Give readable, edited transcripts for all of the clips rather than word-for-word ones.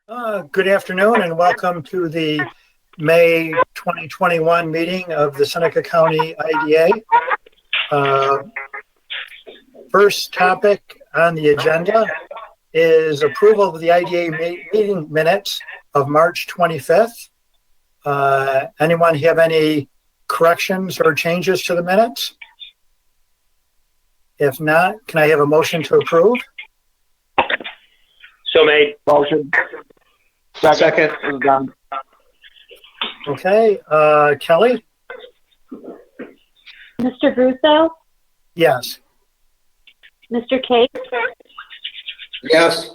Good afternoon and welcome to the May 2021 meeting of the Seneca County IDA. First topic on the agenda is approval of the IDA meeting minutes of March 25th. Anyone have any corrections or changes to the minutes? If not, can I have a motion to approve? So made. Motion. Second. Done. Okay, Kelly? Mr. Russo, Yes. Mr. Case, Yes.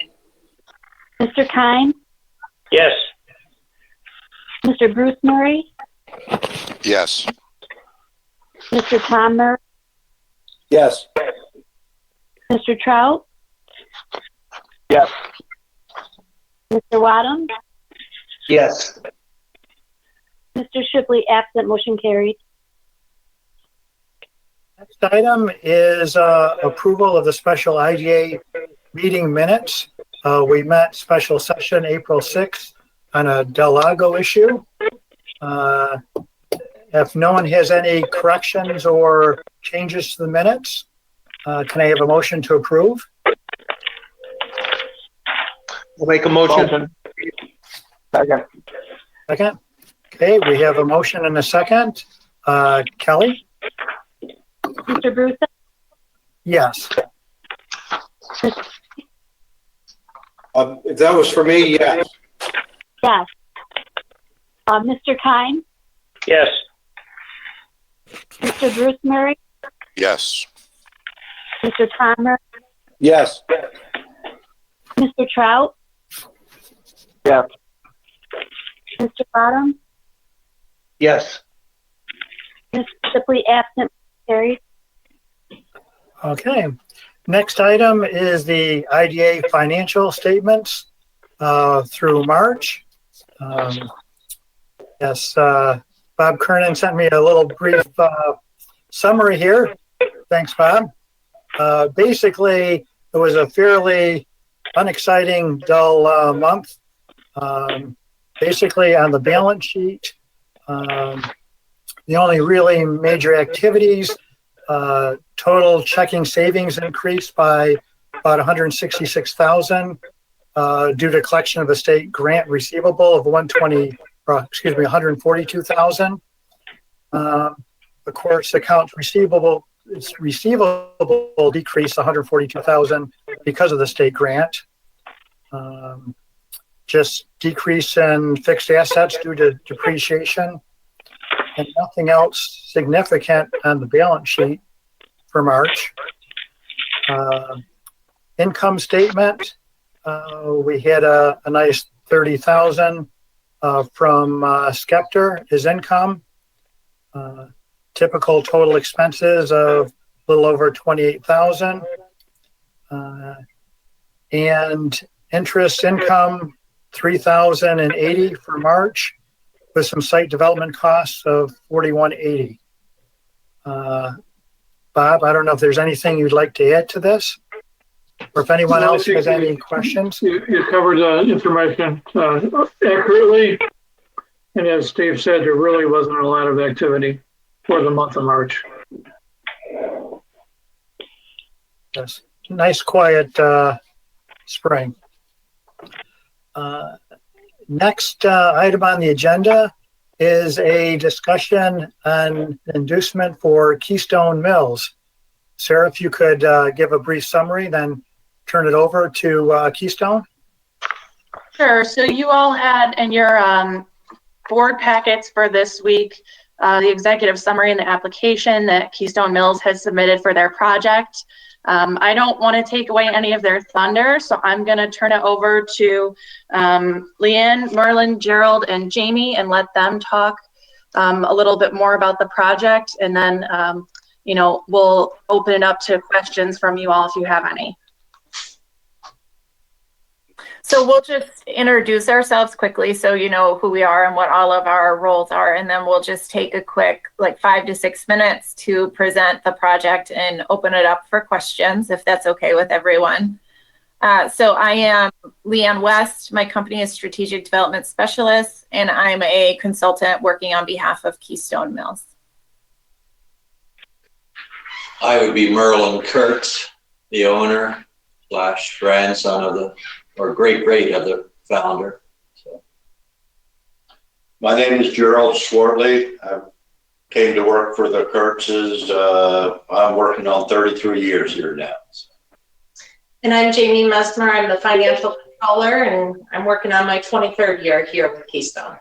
Mr. Kine, Yes. Mr. Bruce Murray, Yes. Mr. Tom Murray, Yes. Mr. Trout, Yes. Mr. Wadham, Yes. Mr. Shipley, absent, motion carried. Next item is approval of the special IDA meeting minutes. We met special session April 6th on a Del Lago issue. If no one has any corrections or changes to the minutes, can I have a motion to approve? We'll make a motion. Second. Second. Okay, we have a motion and a second. Kelly? Mr. Bruce, Yes. If that was for me, yes. yes. Mr. Kine, Yes. Mr. Bruce Murray, Yes. Mr. Tom Murray, Yes. Mr. Trout, Yes. Mr. Wadham, Yes. Mr. Shipley, absent, carried. Okay. Next item is the IDA financial statements through March. Yes, Bob Kernan sent me a little brief summary here. Thanks, Bob. Basically, it was a fairly unexciting, dull month. Basically, on the balance sheet, the only really major activities, total checking savings increased by about $166,000 due to collection of a state grant receivable of $142,000. Of course, accounts receivable decreased $142,000 because of the state grant. Just decrease in fixed assets due to depreciation, and nothing else significant on the balance sheet for March. Income statement, we had a nice $30,000 from Scepter as income. Typical total expenses of a little over $28,000. And interest income, $3,080 for March, with some site development costs of $4,180. Bob, I don't know if there's anything you'd like to add to this, or if anyone else has any questions. You covered the information accurately, and as Steve said, there really wasn't a lot of activity for the month of March. Yes, nice quiet spring. Next item on the agenda is a discussion on inducement for Keystone Mills. Sarah, if you could give a brief summary, then turn it over to Keystone. Sure. So you all had in your board packets for this week the executive summary and the application that Keystone Mills has submitted for their project. I don't want to take away any of their thunder, so I'm going to turn it over to Leanne, Merlin, Gerald, and Jamie and let them talk a little bit more about the project, and then we'll open it up to questions from you all if you have any. So we'll just introduce ourselves quickly so you know who we are and what all of our roles are, and then we'll just take a quick 5 to 6 minutes to present the project and open it up for questions if that's okay with everyone. So I am Leanne West. My company is Strategic Development Specialist, and I'm a consultant working on behalf of Keystone Mills. I would be Merlin Kurtz, the owner / grandson of the, or great of the founder. So. My name is Gerald Swartley. I came to work for the Kurtzes. I'm working on 33 years here now. And I'm Jamie Mesmer. I'm the financial controller, and I'm working on my 23rd year here with Keystone.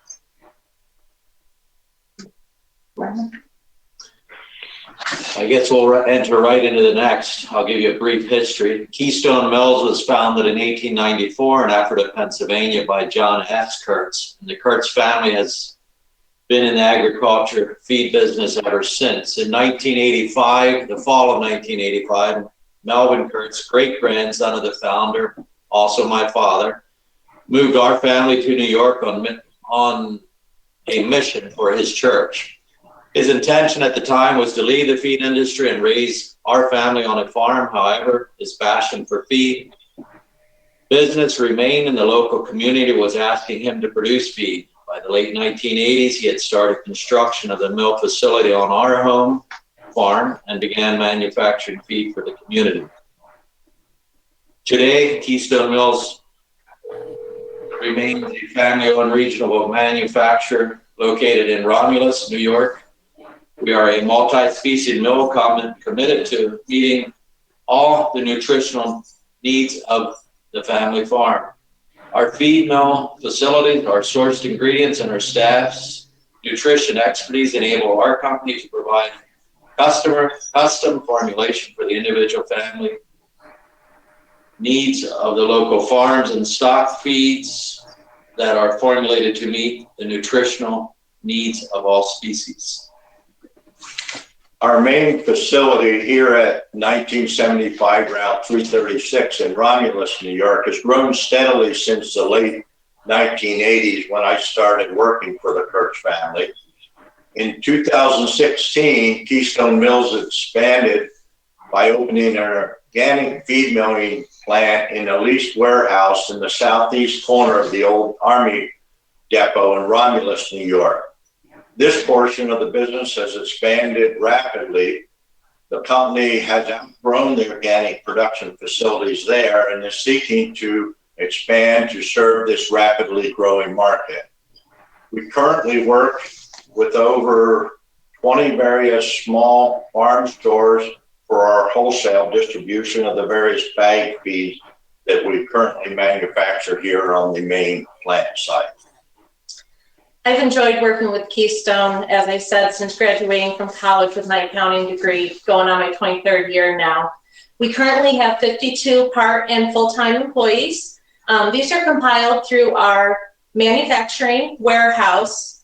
I guess we'll enter right into the next. I'll give you a brief history. Keystone Mills was founded in 1894 in Ephrata, Pennsylvania by John S. Kurtz. And the Kurtz family has been in the agriculture feed business ever since. In 1985, the fall of 1985, Melvin Kurtz, great-grandson of the founder, also my father, moved our family to New York on a mission for his church. His intention at the time was to leave the feed industry and raise our family on a farm. However, his passion for feed business remained, and the local community was asking him to produce feed. By the late 1980s, he had started construction of the mill facility on our home farm and began manufacturing feed for the community. Today, Keystone Mills remains a family-owned regional manufacturer located in Romulus, New York. We are a multi-species mill committed to meeting all the nutritional needs of the family farm. Our feed mill facilities, our sourced ingredients, and our staff's nutrition expertise enable our company to provide custom formulation for the individual family needs of the local farms and stock feeds that are formulated to meet the nutritional needs of all species. Our main facility here at 1975 Route 336 in Romulus, New York, has grown steadily since the late 1980s when I started working for the Kurtz family. In 2016, Keystone Mills expanded by opening an organic feed milling plant in a leased warehouse in the southeast corner of the old Army depot in Romulus, New York. This portion of the business has expanded rapidly. The company has outgrown the organic production facilities there and is seeking to expand to serve this rapidly growing market. We currently work with over 20 various small farm stores for our wholesale distribution of the various bag feeds that we currently manufacture here on the main plant site. I've enjoyed working with Keystone, as I said, since graduating from college with my accounting degree, going on my 23rd year now. We currently have 52 part and full-time employees. These are compiled through our manufacturing, warehouse,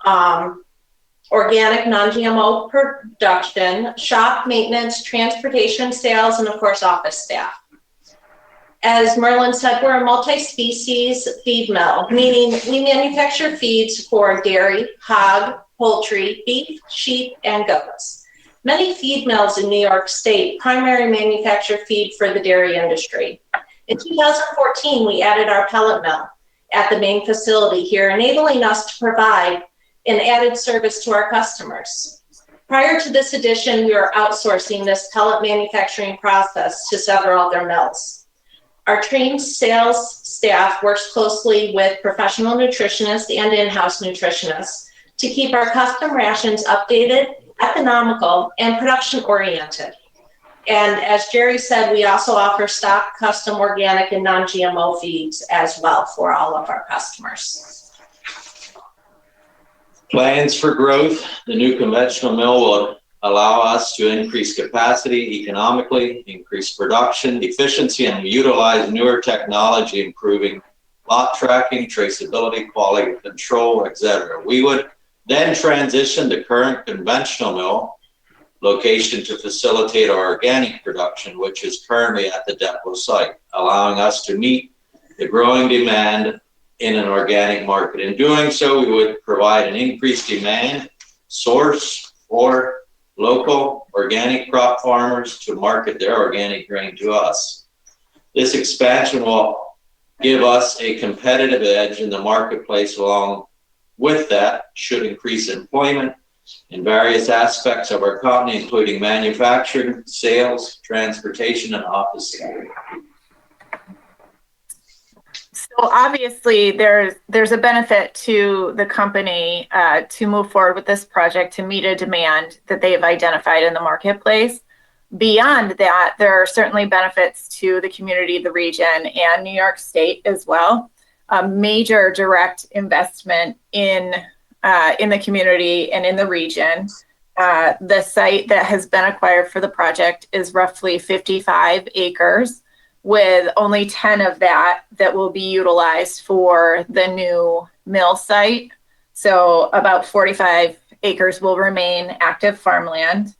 organic non-GMO production, shop maintenance, transportation, sales, and of course, office staff. As Merlin said, we're a multi-species feed mill, meaning we manufacture feeds for dairy, hog, poultry, beef, sheep, and goats. Many feed mills in New York State primarily manufacture feed for the dairy industry. In 2014, we added our pellet mill at the main facility here, enabling us to provide an added service to our customers. Prior to this addition, we were outsourcing this pellet manufacturing process to several other mills. Our trained sales staff works closely with professional nutritionists and in-house nutritionists to keep our custom rations updated, economical, and production-oriented. And as Jerry said, we also offer stock, custom, organic, and non-GMO feeds as well for all of our customers. Plans for growth. The new conventional mill will allow us to increase capacity economically, increase production efficiency, and utilize newer technology, improving lot tracking, traceability, quality control, etc. We would then transition the current conventional mill location to facilitate our organic production, which is currently at the depot site, allowing us to meet the growing demand in an organic market. In doing so, we would provide an increased demand source for local organic crop farmers to market their organic grain to us. This expansion will give us a competitive edge in the marketplace. Along with that, should increase employment in various aspects of our company, including manufacturing, sales, transportation, and office staff. So obviously there's a benefit to the company to move forward with this project to meet a demand that they have identified in the marketplace. Beyond that, there are certainly benefits to the community, the region, and New York State as well. A major direct investment in the community and in the region. The site that has been acquired for the project is roughly 55 acres, with only 10 of that will be utilized for the new mill site. So about 45 acres will remain active farmland.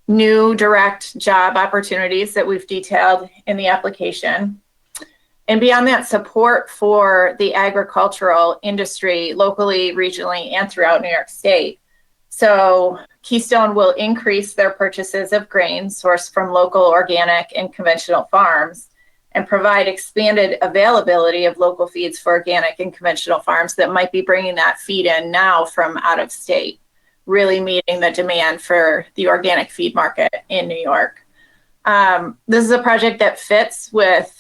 New direct job opportunities that we've detailed in the application. And beyond that, support for the agricultural industry locally, regionally, and throughout New York State. So Keystone will increase their purchases of grain sourced from local, organic, and conventional farms, and provide expanded availability of local feeds for organic and conventional farms that might be bringing that feed in now from out of state, really meeting the demand for the organic feed market in New York. This is a project that fits with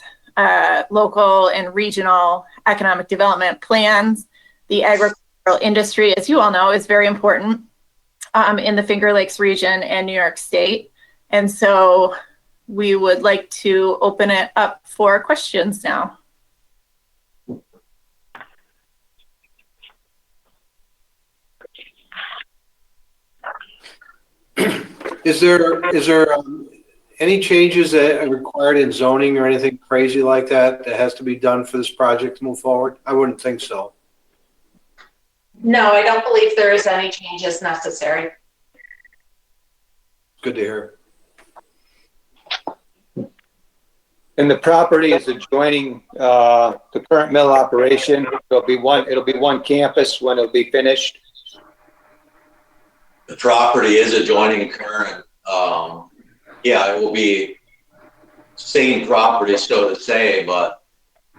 local and regional economic development plans. The agricultural industry, as you all know, is very important in the Finger Lakes region and New York State. And so we would like to open it up for questions now. Is there any changes that are required in zoning or anything crazy like that that has to be done for this project to move forward? I wouldn't think so. No, I don't believe there is any changes necessary. Good to hear. And the property is adjoining the current mill operation. It'll be one campus when it'll be finished. The property is adjoining current. Yeah, it will be same property, so to say, but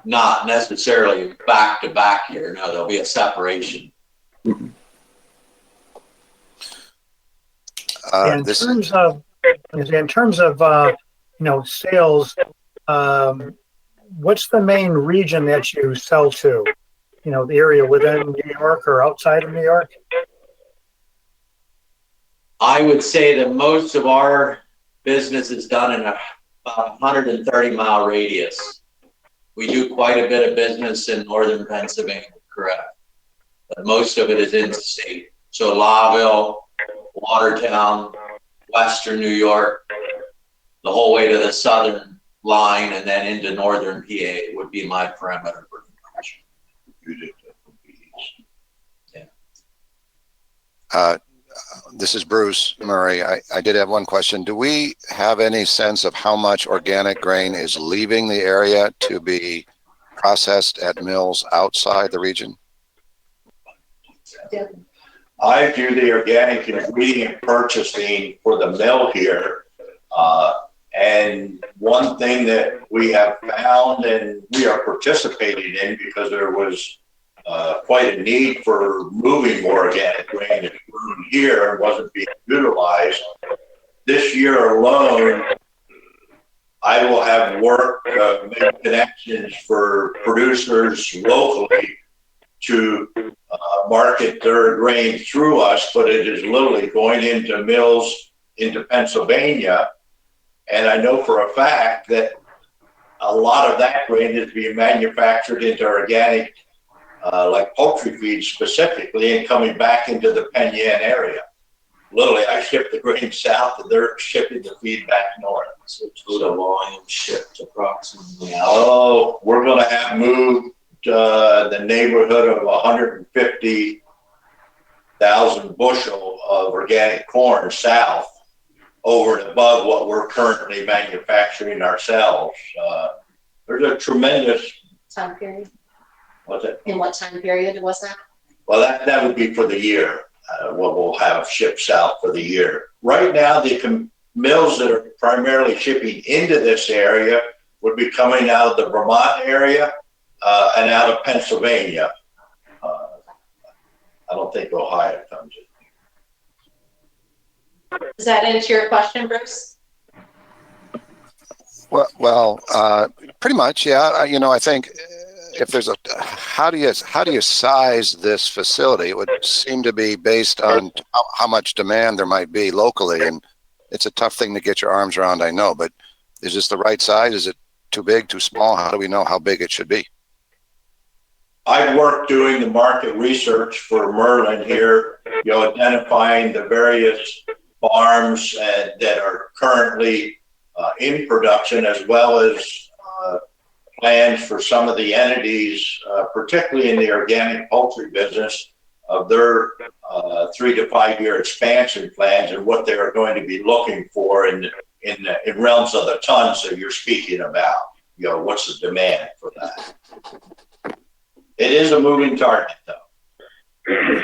not necessarily back to back here. No, there'll be a separation. In terms of sales, what's the main region that you sell to? The area within New York or outside of New York? I would say that most of our business is done in about 130-mile radius. We do quite a bit of business in northern Pennsylvania, correct? But most of it is in state. So Lawville, Watertown, Western New York, the whole way to the southern line, and then into northern PA would be my perimeter pretty much. Yeah. This is Bruce Murray. I did have one question. Do we have any sense of how much organic grain is leaving the area to be processed at mills outside the region? I do the organic ingredient purchasing for the mill here. And one thing that we have found and we are participating in, because there was quite a need for moving more organic grain that's grown here and wasn't being utilized. This year alone, I will have work, make connections for producers locally to market their grain through us, but it is literally going into mills into Pennsylvania. And I know for a fact that a lot of that grain is being manufactured into organic, like poultry feed specifically, and coming back into the Penn Yan area. Literally, I ship the grain south and they're shipping the feed back north. So total volume shipped approximately. Oh, we're going to have moved the neighborhood of 150,000 bushel of organic corn south over and above what we're currently manufacturing ourselves. There's a tremendous Time period. What's it? In what time period was that? Well, that would be for the year. What we'll have shipped south for the year. Right now, the mills that are primarily shipping into this area would be coming out of the Vermont area and out of Pennsylvania. I don't think Ohio comes in. Does that answer your question, Bruce? Well, pretty much, yeah. I think if there's how do you size this facility? It would seem to be based on how much demand there might be locally, and it's a tough thing to get your arms around, I know, but is this the right size? Is it too big, too small? How do we know how big it should be? I've worked doing the market research for Merlin here, identifying the various farms that are currently in production, as well as plans for some of the entities, particularly in the organic poultry business, of their 3 to 5 year expansion plans and what they are going to be looking for in realms of the tons that you're speaking about. What's the demand for that? It is a moving target, though.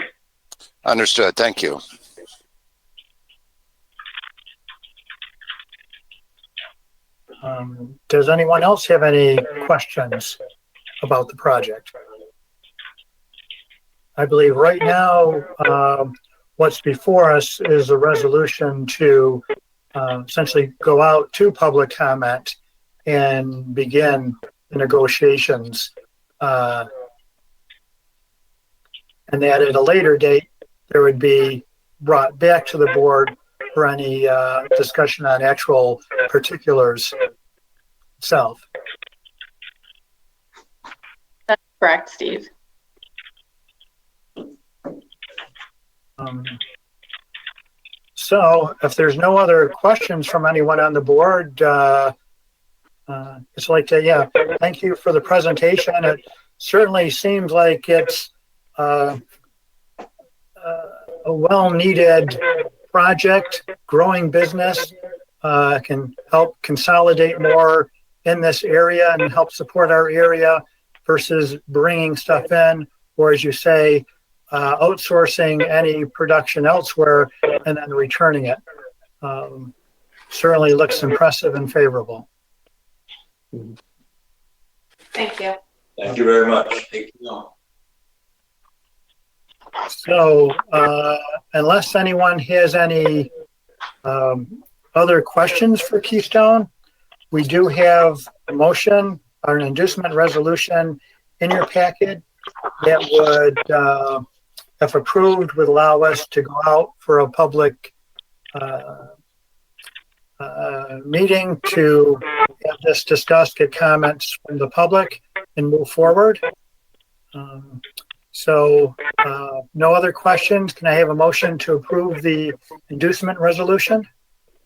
Understood. Thank you. Does anyone else have any questions about the project? I believe right now what's before us is a resolution to essentially go out to public comment and begin the negotiations. And that at a later date, there would be brought back to the board for any discussion on actual particulars itself. That's correct, Steve. So if there's no other questions from anyone on the board, it's like to, thank you for the presentation. It certainly seems like it's a well-needed project, growing business, can help consolidate more in this area and help support our area versus bringing stuff in, or as you say, outsourcing any production elsewhere and then returning it. Certainly looks impressive and favorable. Thank you. Thank you very much. Thank you. So unless anyone has any other questions for Keystone, we do have a motion or an inducement resolution in your packet that would, if approved, would allow us to go out for a public meeting to have this discussed, get comments from the public, and move forward. So no other questions. Can I have a motion to approve the inducement resolution?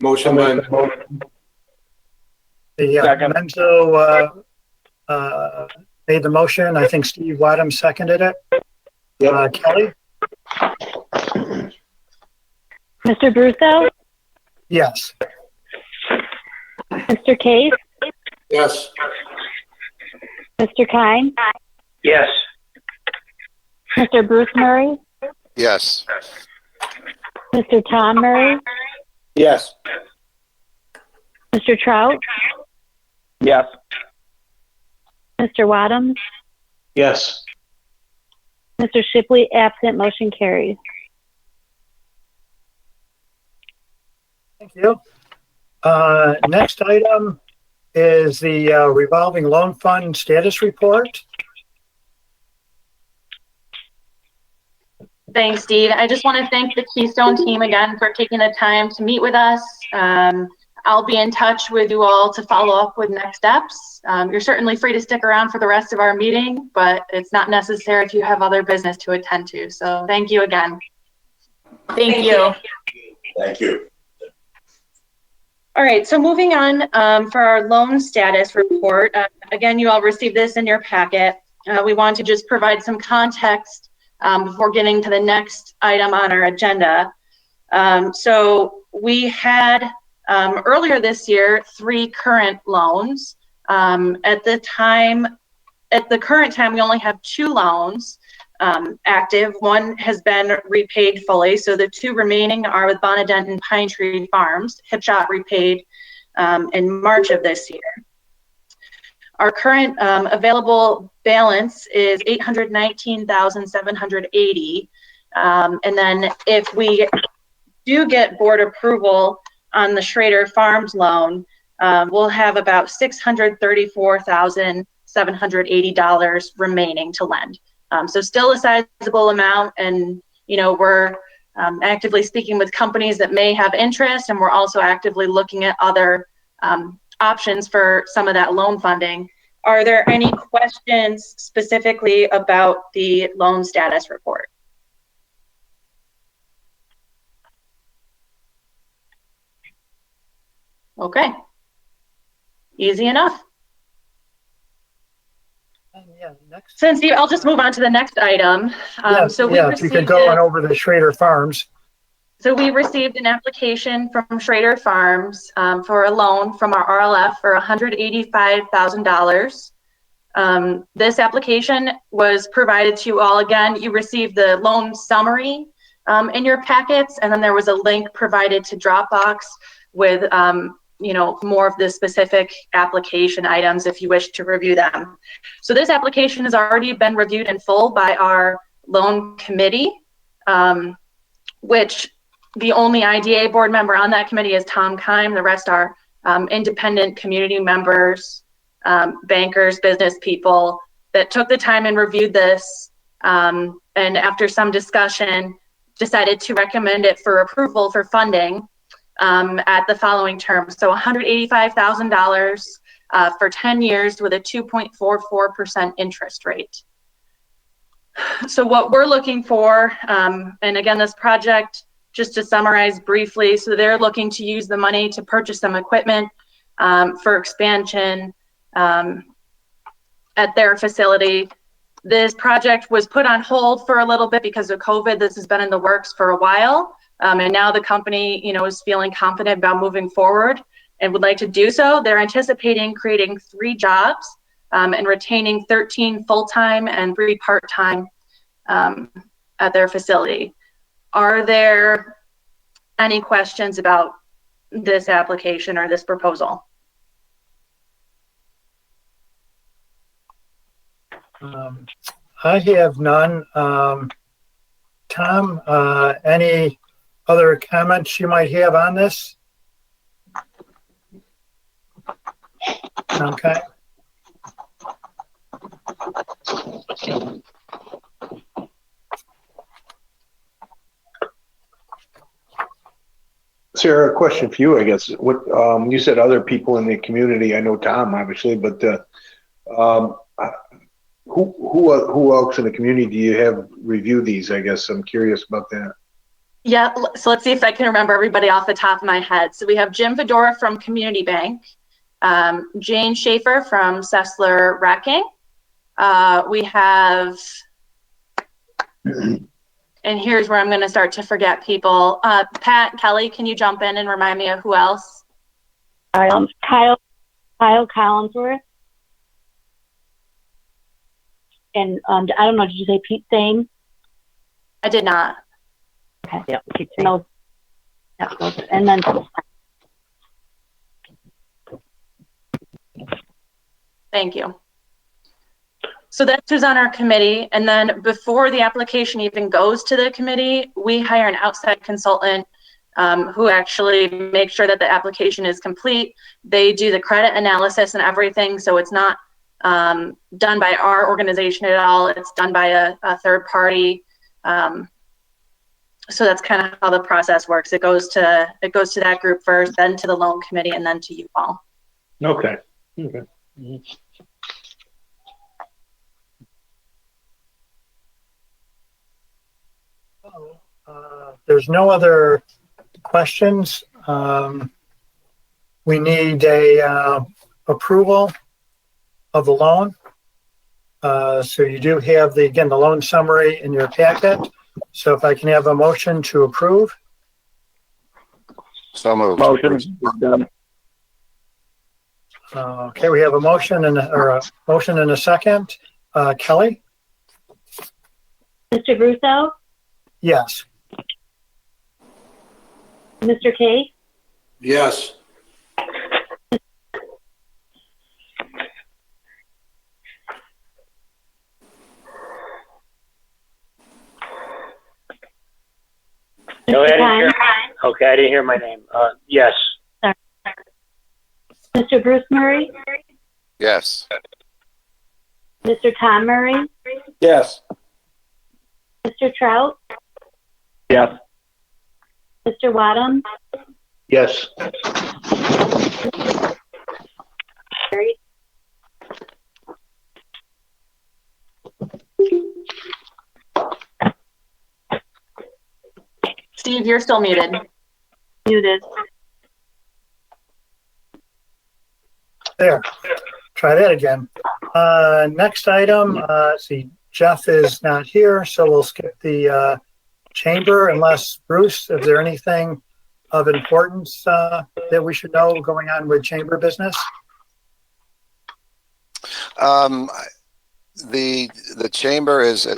Motion by Menzo made the motion. I think Steve Wadham seconded it. Kelly? Mr. Brusso? Yes. Mr. Case? yes. Mr. Kine? Yes. Mr. Bruce Murray? Yes. Mr. Tom Murray? Yes. Mr. Trout? Yes. Mr. Wadham? Yes. Mr. Shipley, absent, motion carries. Thank you. Next item is the revolving loan fund status report. Thanks, Steve. I just want to thank the Keystone team again for taking the time to meet with us. I'll be in touch with you all to follow up with next steps. You're certainly free to stick around for the rest of our meeting, but it's not necessary if you have other business to attend to. So thank you again. Thank you. Thank you. All right, so moving on for our loan status report. Again, you all received this in your packet. We want to just provide some context before getting to the next item on our agenda. So we had earlier this year 3 current loans. At the current time, we only have 2 loans active. One has been repaid fully, so the 2 remaining are with Bonadent and Pine Tree Farms. Hipshot repaid in March of this year. Our current available balance is $819,780. And then if we do get board approval on the Schrader Farms loan, we'll have about $634,780 remaining to lend. So still a sizable amount, and we're actively speaking with companies that may have interest, and we're also actively looking at other options for some of that loan funding. Are there any questions specifically about the loan status report? Okay, easy enough. Yeah, next. I'll just move on to the next item. If you could go on over the Schrader Farms. So we received an application from Schrader Farms for a loan from our RLF for $185,000. This application was provided to you all. Again, you received the loan summary in your packets, and then there was a link provided to Dropbox with more of the specific application items if you wish to review them. So this application has already been reviewed in full by our loan committee, which the only IDA board member on that committee is Tom Keim. The rest are independent community members, bankers, business people that took the time and reviewed this, and after some discussion decided to recommend it for approval for funding at the following terms. So $185,000 for 10 years with a 2.44% interest rate. So what we're looking for, and again, this project, just to summarize briefly, so they're looking to use the money to purchase some equipment for expansion at their facility. This project was put on hold for a little bit because of COVID. This has been in the works for a while. And now the company, is feeling confident about moving forward and would like to do so. They're anticipating creating 3 jobs and retaining 13 full-time and 3 part-time at their facility. Are there any questions about this application or this proposal? I have none. Tom, any other comments you might have on this? Okay. Sarah, a question for you, I guess. What you said, other people in the community. I know Tom, obviously, but who else in the community do you have review these? I guess I'm curious about that. Yeah, so let's see if I can remember everybody off the top of my head. So we have Jim Fedora from Community Bank, Jane Schaefer from Sessler Wrecking. We have, and here's where I'm going to start to forget people. Pat, Kelly, can you jump in and remind me of who else? Kyle Collinsworth. And I don't know, did you say Pete Thane? I did not. Okay. Yeah, Pete Thane. No. Yeah, and then thank you. So that's who's on our committee. And then before the application even goes to the committee, we hire an outside consultant who actually makes sure that the application is complete. They do the credit analysis and everything. So it's not done by our organization at all. It's done by a third party. So that's kind of how the process works. It goes to that group first, then to the loan committee, and then to you all. Okay. Okay. Mm-hmm. There's no other questions. We need a approval of the loan. So you do have the loan summary in your packet. So if I can have a motion to approve. So moved. Motion. Okay, we have a motion and a second. Kelly? Mr. Russo? Yes. Mr. Kay? Yes. No, I Mr. didn't hear. Kime? Okay, I didn't hear my name. Yes. Mr. Bruce Murray? Yes. Mr. Tom Murray? Yes. Mr. Trout? Yes. Mr. Wadham? Yes. Carried. Steve, you're still muted. Muted. There. Try that again. Next item, let's see, Jeff is not here, so we'll skip the chamber unless, Bruce, is there anything of importance that we should know going on with chamber business? The chamber is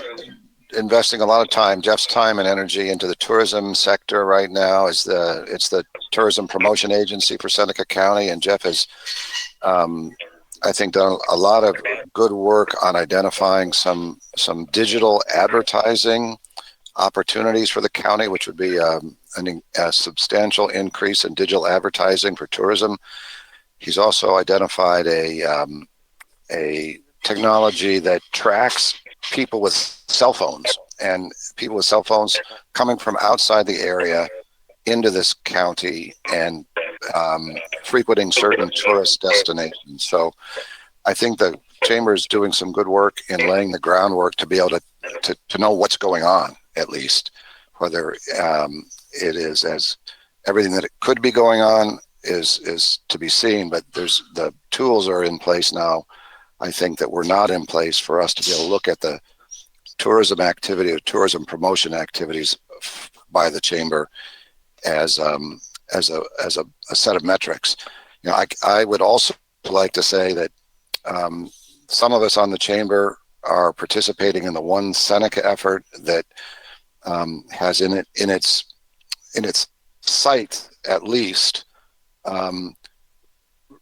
investing a lot of time, Jeff's time and energy into the tourism sector right now. It's the tourism promotion agency for Seneca County, and Jeff has, I think, done a lot of good work on identifying some digital advertising opportunities for the county, which would be a substantial increase in digital advertising for tourism. He's also identified a technology that tracks people with cell phones, and people with cell phones coming from outside the area into this county and frequenting certain tourist destinations. So I think the chamber is doing some good work in laying the groundwork to be able to know what's going on, at least, whether it is as everything that it could be going on is to be seen, but the tools are in place now, I think, that were not in place for us to be able to look at the tourism activity or tourism promotion activities by the chamber as a set of metrics. You know, I would also like to say that some of us on the chamber are participating in the One Seneca effort that has in its sight, at least,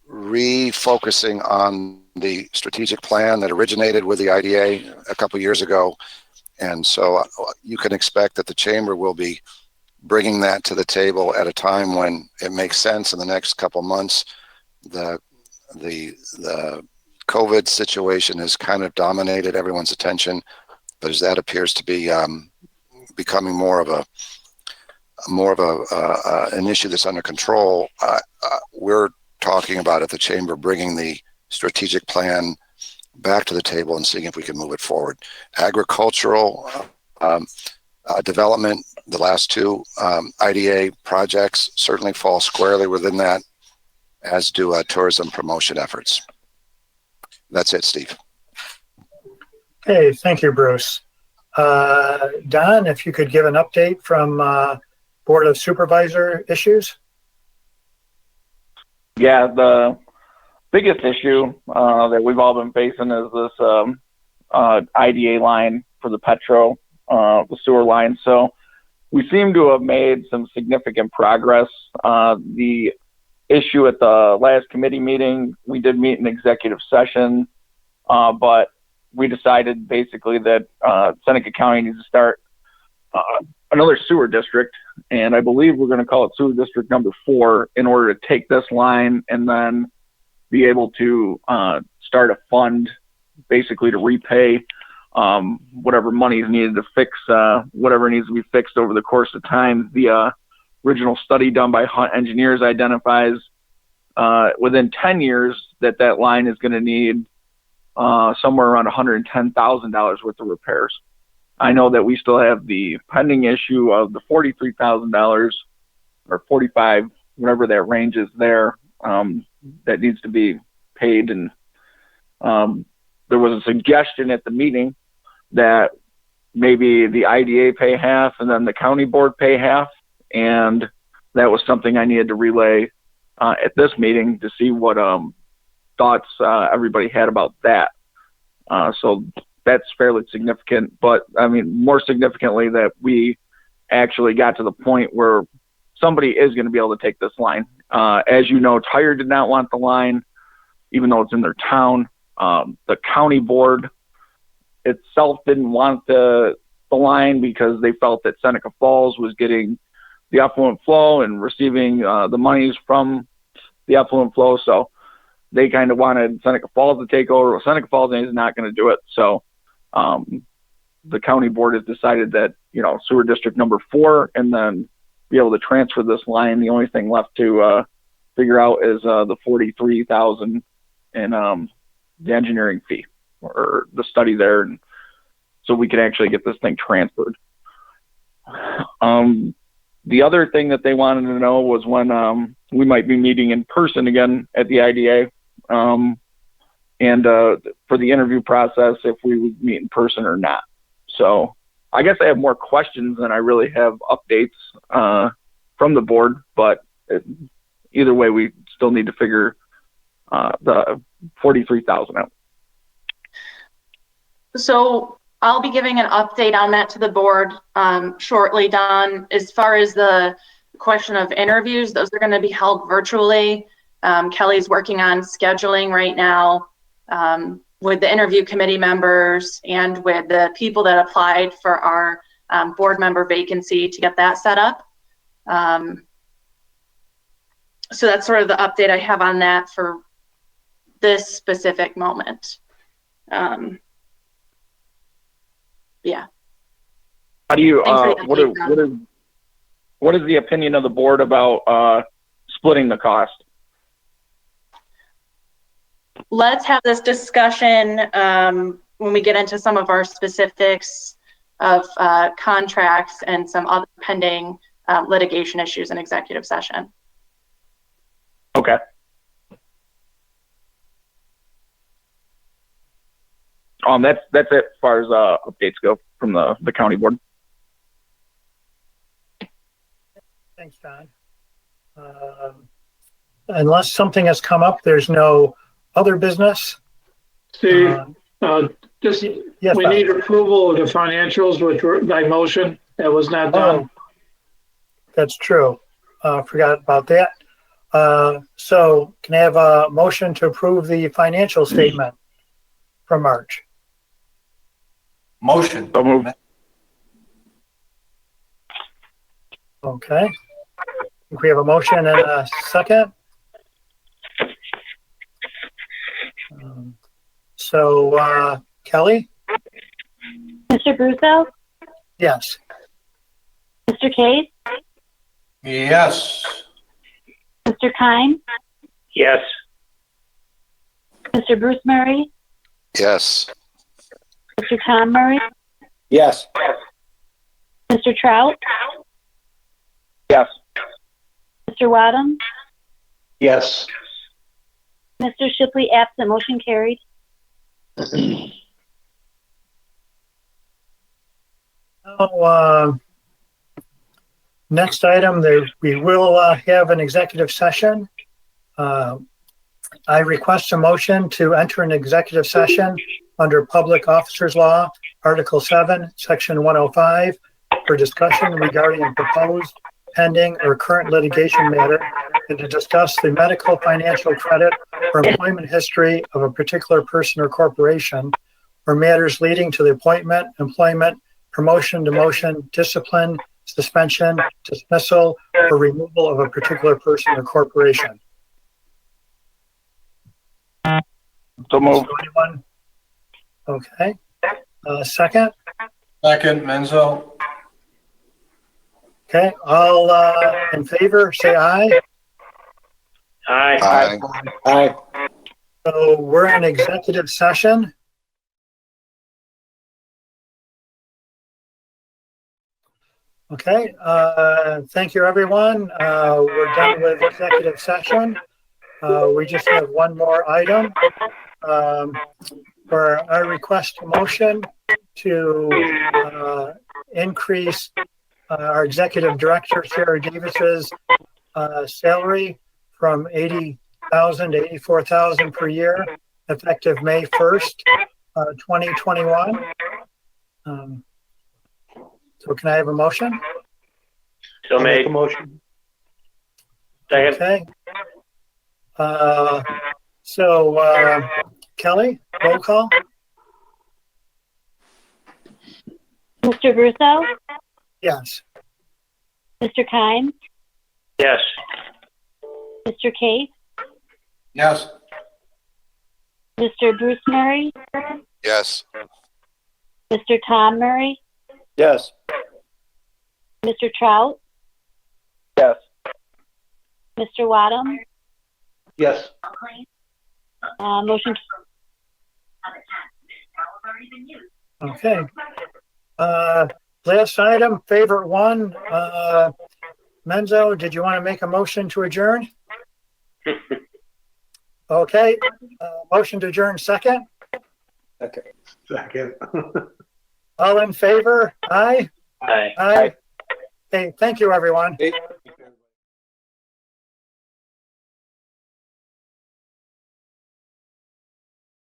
refocusing on the strategic plan that originated with the IDA a couple years ago. And so you can expect that the chamber will be bringing that to the table at a time when it makes sense in the next couple months. The COVID situation has kind of dominated everyone's attention, but as that appears to be becoming more of an issue that's under control, we're talking about at the chamber bringing the strategic plan back to the table and seeing if we can move it forward. Agricultural development, the last two IDA projects certainly fall squarely within that, as do tourism promotion efforts. That's it, Steve. Hey, thank you, Bruce. Don, if you could give an update from Board of Supervisor issues. Yeah, the biggest issue that we've all been facing is this IDA line for the Petro, the sewer line. So we seem to have made some significant progress. The issue at the last committee meeting, we did meet in executive session, but we decided basically that Seneca County needs to start another sewer district, and I believe we're going to call it sewer district number 4 in order to take this line and then be able to start a fund basically to repay whatever money is needed to fix whatever needs to be fixed over the course of time. The original study done by Hunt Engineers identifies within 10 years that line is going to need somewhere around $110,000 worth of repairs. I know that we still have the pending issue of the $43,000 or 45, whatever that range is there, that needs to be paid. And there was a suggestion at the meeting that maybe the IDA pay half and then the county board pay half. And that was something I needed to relay at this meeting to see what thoughts everybody had about that. So that's fairly significant, but I mean, more significantly that we actually got to the point where somebody is going to be able to take this line. As you know, Tire did not want the line, even though it's in their town. The county board itself didn't want the line because they felt that Seneca Falls was getting the effluent flow and receiving the monies from the effluent flow. So they kind of wanted Seneca Falls to take over. Well, Seneca Falls is not going to do it. So the county board has decided that, sewer district number 4, and then be able to transfer this line. The only thing left to figure out is the $43,000 in the engineering fee or the study there. And so we can actually get this thing transferred. The other thing that they wanted to know was when we might be meeting in person again at the IDA, and for the interview process, if we would meet in person or not. So I guess I have more questions than I really have updates from the board, but either way, we still need to figure the $43,000 out. So I'll be giving an update on that to the board shortly, Don. As far as the question of interviews, those are going to be held virtually. Kelly's working on scheduling right now with the interview committee members and with the people that applied for our board member vacancy to get that set up. So that's sort of the update I have on that for this specific moment. Yeah. How do you, what is the opinion of the board about splitting the cost? Let's have this discussion when we get into some of our specifics of contracts and some other pending litigation issues in executive session. Okay. That's it as far as updates go from the county board. Thanks, Don. Unless something has come up, there's no other business. Steve, yes, we Bob. need approval of the financials, which were by motion. That was not done. That's true. Forgot about that. So can I have a motion to approve the financial statement for March? Motion. So moved. Okay. I think we have a motion and a second. Kelly? Mr. Brusso? Yes. Mr. Case? Yes. Mr. Kine? Yes. Mr. Bruce Murray? Yes. Mr. Tom Murray? Yes. Mr. Trout? Yes. Mr. Wadham? Yes. Mr. Shipley absent, motion carried. Next item, we will have an executive session. I request a motion to enter an executive session under Public Officers Law, Article 7, Section 105, for discussion regarding a proposed, pending, or current litigation matter, and to discuss the medical, financial, credit, or employment history of a particular person or corporation, or matters leading to the appointment, employment, promotion, demotion, discipline, suspension, dismissal, or removal of a particular person or corporation. So moved. Anyone? Okay. Second? Second, Menzo. Okay. All in favor, say aye. Aye. Aye. Aye. So we're in executive session. Okay. Thank you, everyone. We're done with executive session. We just have one more item. Where I request a motion to increase our executive director, Sarah Davis's salary from $80,000 to $84,000 per year, effective May 1st, 2021. So can I have a motion? So made. a motion. Second. Okay. Kelly, roll call. Mr. Brusso? Yes. Mr. Kime, Yes. Mr. Case, Yes. Mr. Bruce Murray, Yes. Mr. Tom Murray, Yes. Mr. Trout, Yes. Mr. Wadham, Yes. motion. Okay. Last item, favorite one. Menzo, did you want to make a motion to adjourn? Okay. Motion to adjourn second. Okay. Second. All in favor? Aye. Aye. Aye. Okay, thank you, everyone. Hey,